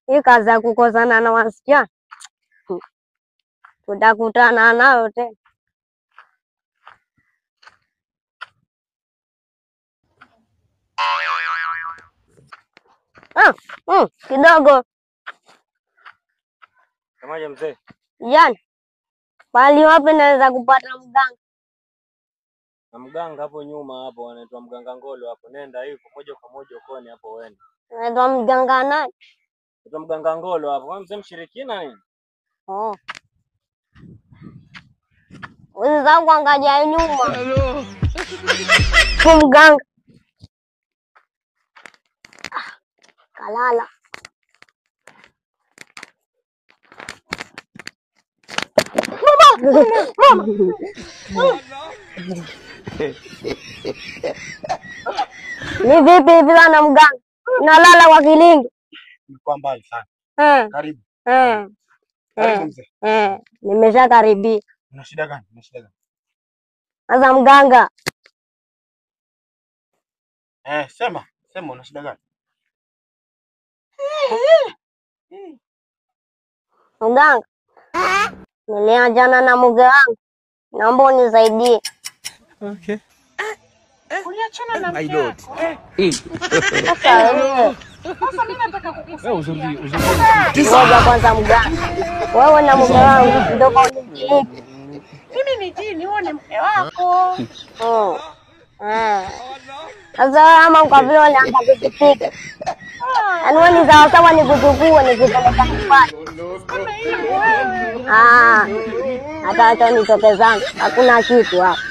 Hii kazi ya kukozana na wasichana. Tutakutana nao tena. Kidogo. Semaje mzee? Jana. Pali wapi naweza kupata mganga? Na mganga hapo nyuma hapo anaitwa Mganga Ngolo hapo. Nenda hivi moja kwa moja ukoni hapo uende. Anaitwa mganga nani? Anaitwa Mganga Ngolo hapo. Wewe mzee mshirikina nini? Oh. Unaweza kuangalia nyuma. Mganga. Kalala. Mama. Ni vipi hivi sana mganga? Nalala kwa kilingi. Niko mbali sana. Karibu. Karibu mzee. Nimeshakaribia. Una shida gani? Sasa mganga. Sema una shida gani? Mganga. Niliachana na mke wangu. Naomba unisaidie. Okay. Uliachana na mke wako? Sasa wewe. Sasa mimi nataka kukusaidia. Ngoja kwanza mganga. Wewe na mke wangu ndio kaunijii. Mimi ni jini, wewe ni mke wako. Sasa ama kwa vile unaanza kujipika. Yaani ni sawa sawa nikuchukue nikipeleka nyumbani. Hata nitoke zangu. Hakuna kitu hapa.